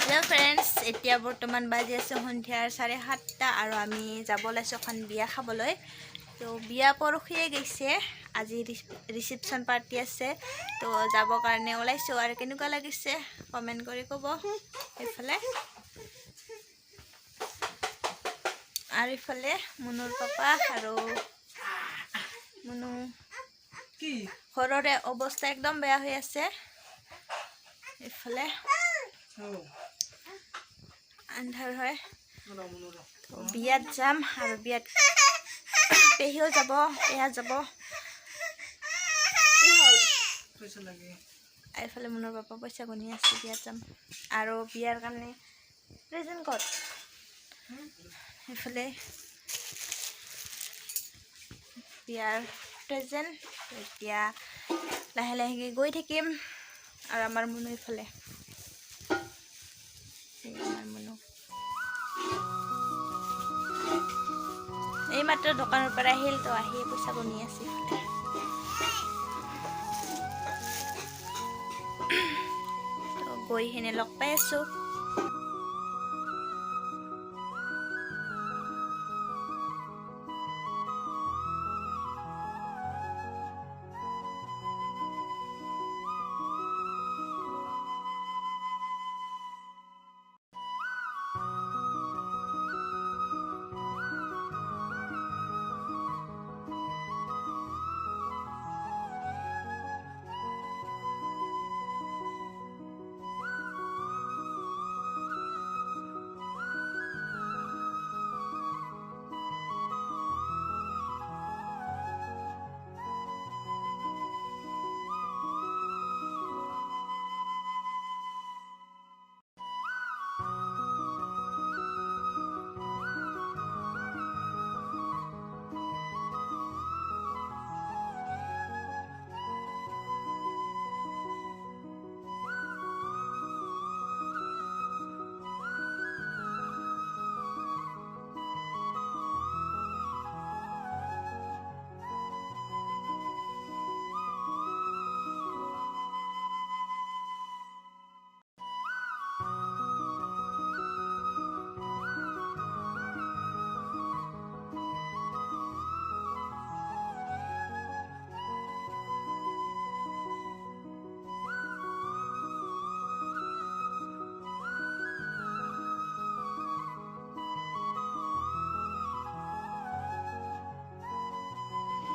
Hello' friends, এতিয়া বৰ্তমান বাজি আছে সন্ধিয়াৰ 7:30 আৰু আমি যাব ওলাইছোঁ এখন বিয়া খাবলৈ। তো বিয়া পৰহিয়ে গৈছে, আজি ৰিচিপশ্যন পাৰ্টি আছে। তো যাবৰ কাৰণে ওলাইছোঁ আৰু কেনেকুৱা লাগিছে কমেণ্ট কৰি ক'ব। এইফালে আৰু ইফালে মুনুৰ পাপা আৰু মুনু ঘৰৰে অৱস্থা একদম বেয়া হৈ আছে। ইফালে আন্ধাৰ হয়, বিয়াত যাম আৰু বিয়াত পেহীও যাব, পেহা যাব। কি হ'ল? এইফালে মুনুৰ পাপা পইচা গনি আছে, বিয়াত যাম আৰু বিয়াৰ কাৰণে প্ৰেজেণ্ট ক'ত? এইফালে বিয়াৰ প্ৰেজেণ্ট এতিয়া লাহে লাহেকৈ গৈ থাকিম আৰু আমাৰ মুনু ইফালে এইমাত্ৰ দোকানৰ পৰা আহিল, তো আহি পইচা গনি আছে। তো গৈ কিনে লগ পাই আছোঁ।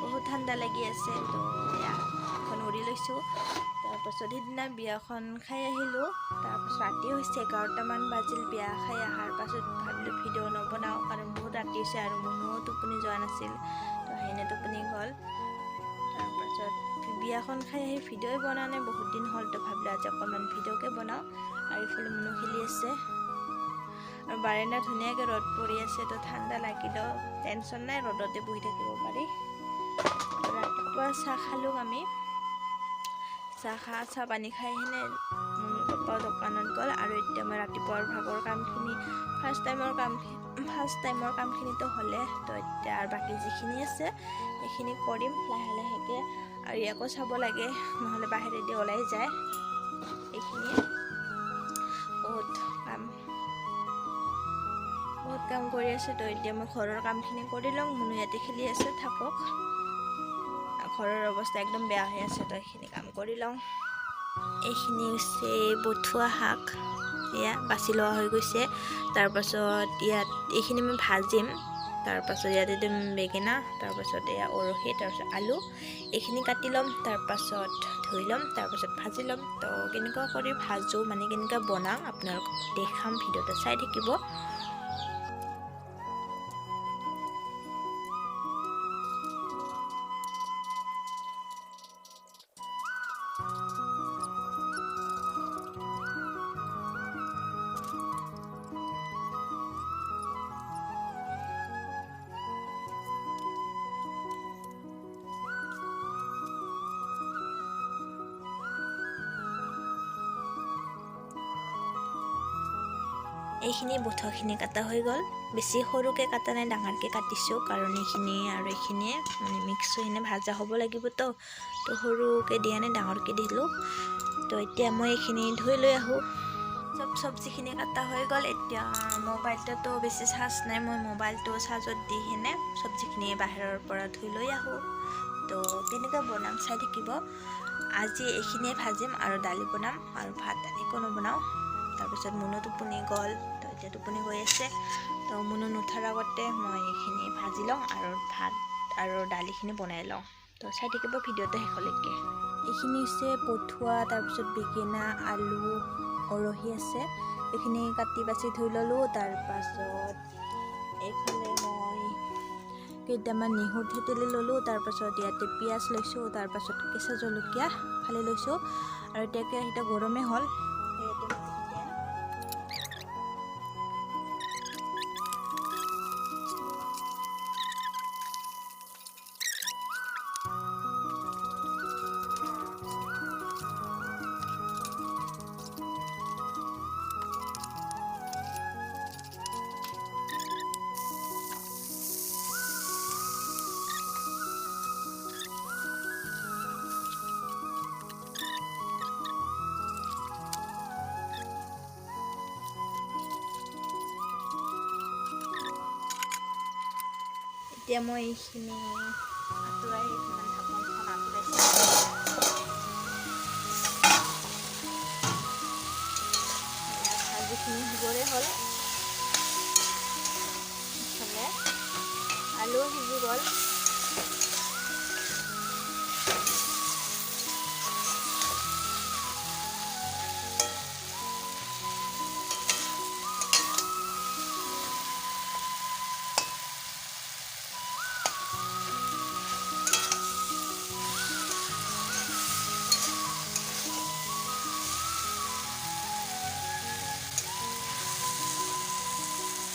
বহুত ঠাণ্ডা লাগি আছে, তো এখন উৰি লৈছোঁ। তাৰপাছত সিদিনা বিয়াখন খাই আহিলোঁ। তাৰপাছত ৰাতি হৈছে 11টামান বাজিল। বিয়া খাই অহাৰ পাছত ভাবিলোঁ ভিডিঅ' নবনাওঁ, কাৰণ বহুত ৰাতি হৈছে আৰু মুনুও টোপনি যোৱা নাছিল, তো সেনে টোপনি গ'ল। তাৰপাছত বিয়াখন খাই আহি ভিডিঅ'ই বনোৱা নাই, বহুত দিন হ'ল, তো ভাবিলোঁ আজি অকণমান ভিডিঅ'কে বনাওঁ। আৰু ইফালে মুনু খেলি আছে আৰু বাৰাণ্ডাত ধুনীয়াকৈ ৰ'দ পৰি আছে, তো ঠাণ্ডা লাগিলেও টেনশ্যন নাই, ৰ'দতে বহি থাকিব পাৰি। ৰাতিপুৱা চাহ খালোঁ আমি, চাহ পানী খাই কিনে মুনুৰ পাপা দোকানত গ'ল। আৰু এতিয়া মই ৰাতিপুৱাৰ ভাগৰ কামখিনি ফাৰ্ষ্ট টাইমৰ কামখিনিতো হ'লে, তো এতিয়া আৰু বাকী যিখিনি আছে সেইখিনি কৰিম লাহে লাহেকৈ। আৰু ইয়াকো চাব লাগে, নহ'লে বাহিৰেদি ওলাই যায়। এইখিনিয়ে বহুত কাম কৰি আছে, তো এতিয়া মই ঘৰৰ কামখিনি কৰি লওঁ। মুনু ইয়াতে খেলি আছে, থাকক। ঘৰৰ অৱস্থা একদম বেয়া হৈ আছে, তো এইখিনি কাম কৰি লওঁ। এইখিনি হৈছে বথুৱা শাক, এয়া বাছি লোৱা হৈ গৈছে। তাৰপাছত ইয়াত এইখিনি মই ভাজিম। তাৰপাছত ইয়াতে দিম বেঙেনা, তাৰপাছত এয়া উৰহি, তাৰপাছত আলু, এইখিনি কাটি ল'ম। তাৰপাছত ধুই ল'ম, তাৰপাছত ভাজি ল'ম। তো কেনেকুৱা কৰি ভাজোঁ, মানে কেনেকুৱা বনাওঁ আপোনালোকক দেখাম, ভিডিঅ'টো চাই থাকিব। এইখিনি বথুৱাখিনি কাটা হৈ গ'ল। বেছি সৰুকৈ কাটা নাই, ডাঙৰকৈ কাটিছোঁ, কাৰণ এইখিনি আৰু এইখিনিয়ে মানে মিক্স হৈ কিনে ভাজা হ'ব লাগিব। তো সৰুকৈ দিয়া নাই, ডাঙৰকৈ দিলোঁ। তো এতিয়া মই এইখিনি ধুই লৈ আহোঁ। চব চব চব্জিখিনি কাটা হৈ গ'ল। এতিয়া মোবাইলটোতো বেছি চাৰ্জ নাই, মই মোবাইলটো চাৰ্জত দি কিনে চব্জিখিনি বাহিৰৰ পৰা ধুই লৈ আহোঁ। তো কেনেকৈ বনাম চাই থাকিব। আজি এইখিনিয়ে ভাজিম আৰু দালি বনাম আৰু ভাত একো নবনাওঁ। তাৰপিছত মুনু টোপনি গ'ল, তো এতিয়া টোপনি গৈ আছে। তো মুনু নুঠাৰ আগতে মই এইখিনি ভাজি লওঁ আৰু ভাত আৰু দালিখিনি বনাই লওঁ। তো চাই থাকিব ভিডিঅ'টো শেষলৈকে। এইখিনি হৈছে পঠুৱা, তাৰপিছত বেঙেনা, আলু, উৰহি আছে। এইখিনি কাটি বাছি ধুই ল'লোঁ। তাৰপাছত এইফালে মই কেইটামান নেহুৰ থেতেলি ল'লোঁ। তাৰপাছত ইয়াতে পিঁয়াজ লৈছোঁ, তাৰপাছত কেঁচা জলকীয়া ফালি লৈছোঁ আৰু এতিয়া কেৰাহীটো গৰমেই হ'ল। এতিয়া মই এইখিনি আঁতৰাই ঢাকনখন আঁতৰাইছোঁ। ভাজিখিনি সিজৰে হ'ল। ইফালে আলু সিজি গ'ল।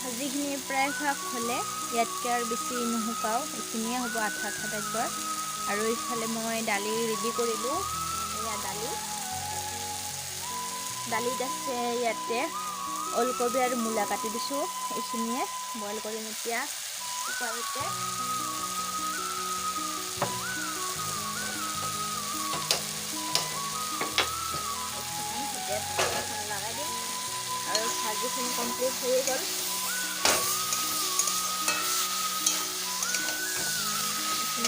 ভাজিখিনি প্ৰায় ভাগ হ'লে ইয়াতকৈ আৰু বেছি নুশুকাওঁ, এইখিনিয়ে হ'ব আঠা আঠা টাইপৰ। আৰু এইফালে মই দালি ৰেডি কৰিলোঁ। এয়া দালিত আছে ইয়াতে ওলকবি আৰু মূলা কাটি দিছোঁ। এইখিনিয়ে বইল কৰিম এতিয়া কুকাৰতে। লগাই দিম আৰু ভাজিখিনি কমপ্লিট হৈ গ'ল।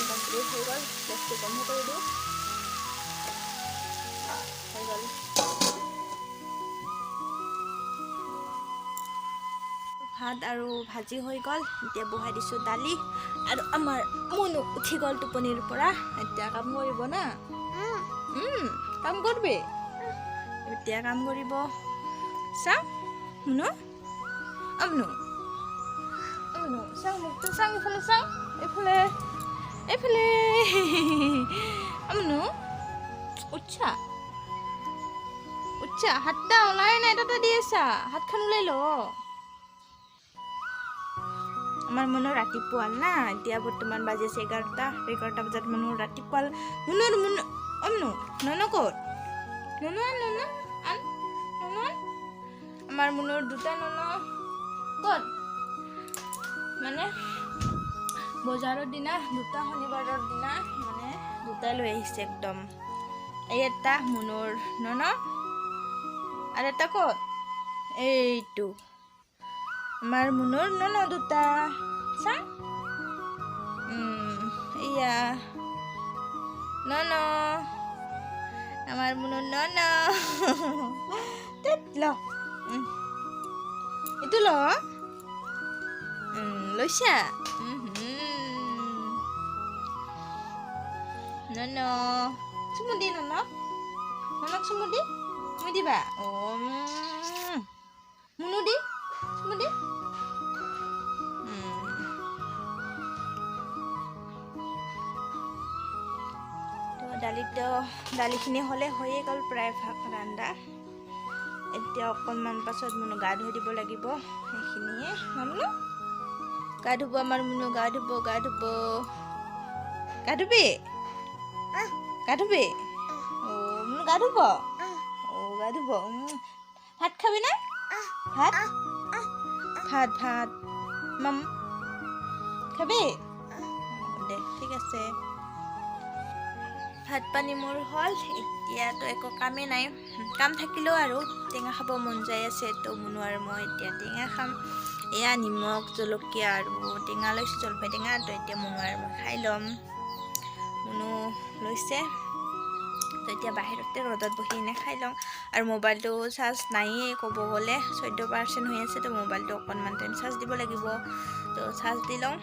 কমপ্লিট হৈ গ'ল, গেছটো বন্ধ কৰি দিওঁ। হৈ গ'ল। ভাত আৰু ভাজি হৈ গ'ল। এতিয়া বহাই দিছোঁ দালি আৰু আমাৰ মুনু উঠি গ'ল টোপনিৰ পৰা। এতিয়া কাম কৰিব না, কাম কৰবি। এতিয়া কাম কৰিব। চাওঁ মুনু, মুনু চাওঁ, মুখটো চাওঁ, এইফালে চাওঁ, এইফালে মুনু উঠছা, হাতটা ওলাই নাই, তাতে দি আছা, হাতখন ওলাই ল। আমাৰ মুনুৰ ৰাতিপুৱাল না, এতিয়া বৰ্তমান বাজি আছে 11টা বজাত মুনুৰ ৰাতিপুৱাল। মুনু নন ক'ত? নন আমাৰ মুনুৰ দুটা নন ক'ত? মানে বজাৰৰ দিনা দুটা, শনিবাৰৰ দিনা মানে দুটা লৈ আহিছে একদম। এই এটা মুনুৰ নন আৰু এটা ক'ত? এইটো আমাৰ মুনুৰ নন দুটা। চাওঁ এয়া নন, আমাৰ মুনুৰ নন। ল এইটো ল, লৈছা নন। চুমু দি ননক চুমু দি, তুমি দিবা? মুনু দি চুমু দি। দালিখিনি হ'লে হৈয়ে গ'ল প্ৰায় ভাগ ৰান্ধা। এতিয়া অকণমান পাছত মুনু গা ধুই দিব লাগিব। সেইখিনিয়ে মুনু গা ধুব, আমাৰ মুনু গা ধুবি? মুনু গা ধুব? গা ধুব। ভাত খাবি না? ভাত মাম খাবি? দে ঠিক আছে। ভাত পানী মোৰ হ'ল, এতিয়াতো একো কামেই নাই। কাম থাকিলেও আৰু টেঙা খাব মন যায় আছে তো মুনু আৰু মই এতিয়া টেঙা খাম এয়া নিমখ জলকীয়া আৰু টেঙা লৈছোঁ জলফাই টেঙা তো এতিয়া মুনু আৰু মই খাই ল'ম মুনু লৈছে তো এতিয়া বাহিৰতে ৰ'দত বহি এনে খাই লওঁ আৰু মোবাইলটো চাৰ্জ নাইয়ে ক'ব গ'লে 14% হৈ আছে তো মোবাইলটো অকণমান টাইম চাৰ্জ দিব লাগিব তো চাৰ্জ দি লওঁ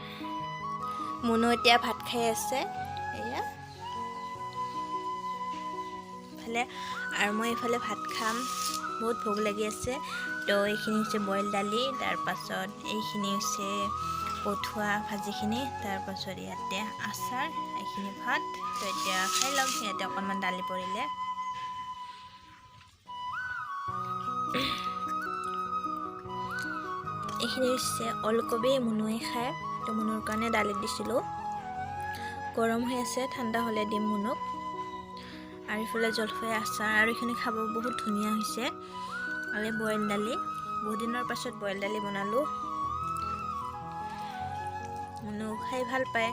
মুনু এতিয়া ভাত খাই আছে এয়া ফালে আৰু মই এইফালে ভাত খাম বহুত ভোক লাগি আছে তো এইখিনি হৈছে বইল দালি তাৰপাছত এইখিনি হৈছে কঠুৱা ভাজিখিনি তাৰপাছত ইয়াতে আচাৰ এইখিনি ভাত তো এতিয়া খাই ল'ম ইয়াতে অকণমান দালি পৰিলে এইখিনি হৈছে ওলকবি মুনুৱে খায় তো মুনুৰ কাৰণে দালি দিছিলোঁ গৰম হৈ আছে ঠাণ্ডা হ'লে দিম মুনুক আৰু ইফালে জলফাই আচাৰ আৰু এইখিনি খাব বহুত ধুনীয়া হৈছে আৰু বইল দালি বহুত দিনৰ পাছত বইল দালি বনালোঁ মুনু খাই ভাল পায়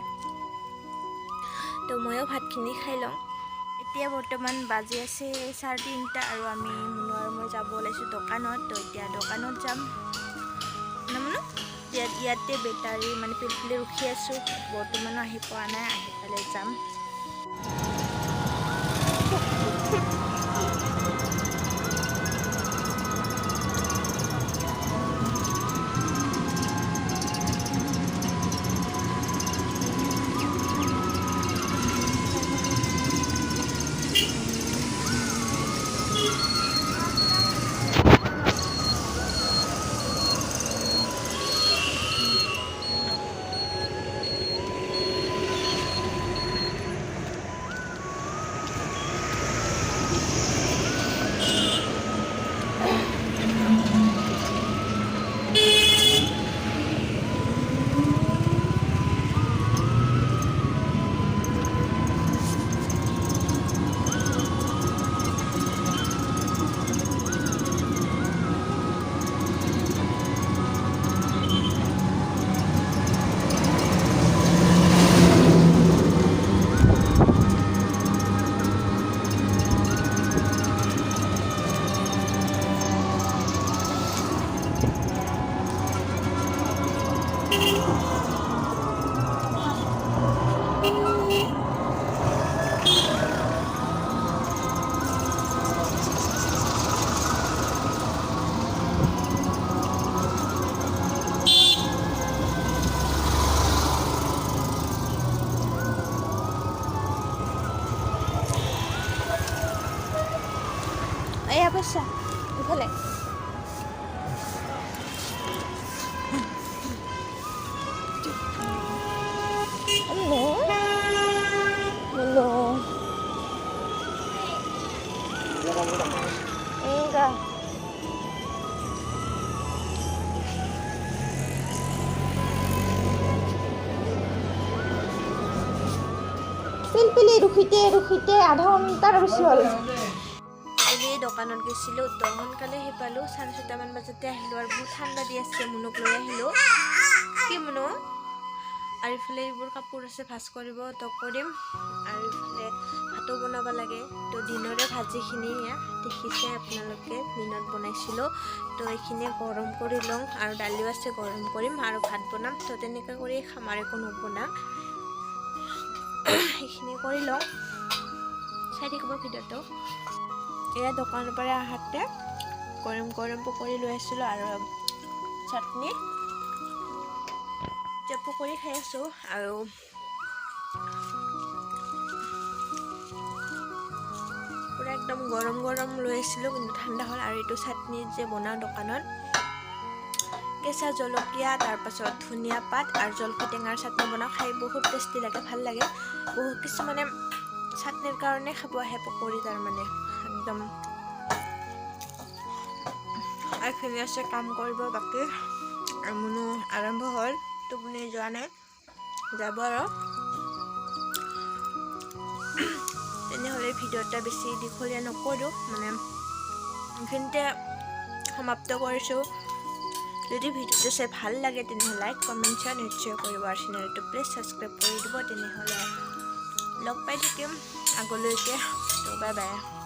তো ময়ো ভাতখিনি খাই লওঁ এতিয়া বৰ্তমান বাজি আছে 3:30 আৰু আমি মুনু আৰু মই যাব ওলাইছোঁ দোকানত তো এতিয়া দোকানত যাম মুনু ইয়াতে বেটাৰী মানে পিলপিলি ৰখি আছোঁ বৰ্তমানো আহি পোৱা নাই আহি পালে যাম এয়া বসা ইফালে enggak pilih rukhite আধা ঘণ্টাৰ বেছি হ'ল দোকানত গৈছিলোঁ তো সোনকালে আহি পালোঁ 4:30 মান বজাতে আহিলোঁ আৰু বহুত ঠাণ্ডা দি আছে মুনুক লৈ আহিলোঁ কি মুনু আৰু ইফালে এইবোৰ কাপোৰ আছে ভাজ কৰিব তো কৰিম আৰু ইফালে ভাতো বনাব লাগে তো দিনৰে ভাজিখিনি দেখিছে আপোনালোকে দিনত বনাইছিলোঁ তো এইখিনি গৰম কৰি লওঁ আৰু দালিও আছে গৰম কৰিম আৰু ভাত বনাম তো তেনেকৈ কৰি খাম আৰু একো নবনাম এইখিনি কৰি লওঁ চাই থাকিব ভিডিঅ'টো এয়া দোকানৰ পৰা আহাতে গৰম গৰম পকৰি লৈ আহিছিলোঁ আৰু চাটনি এতিয়া পকৰি খাই আছোঁ আৰু পুৰা একদম গৰম গৰম লৈ আহিছিলোঁ কিন্তু ঠাণ্ডা হ'ল আৰু এইটো চাটনি যে বনাওঁ দোকানত কেঁচা জলকীয়া তাৰপাছত ধনিয়া পাত আৰু জলফাই টেঙাৰ চাটনি বনাওঁ খাই বহুত টেষ্টি লাগে ভাল লাগে বহুত কিছুমানে চাটনিৰ কাৰণে খাব আহে পকৰি তাৰমানে একদম এইখিনি আছে কাম কৰিব বাকী আৰু মুনু আৰম্ভ হ'ল টোপনি যোৱা নাই যাব আৰু তেনেহ'লে ভিডিঅ'টা বেছি দীঘলীয়া নকৰোঁ মানে এইখিনিতে সমাপ্ত কৰিছোঁ যদি ভিডিঅ'টো চাই ভাল লাগে তেনেহ'লে লাইক কমেণ্ট শ্বেয়াৰ নিশ্চয় কৰিব আৰু চেনেলটো প্লিজ ছাবস্ক্ৰাইব কৰি দিব তেনেহ'লে লগ পাই থাকিম আগলৈকে তো বাই বাই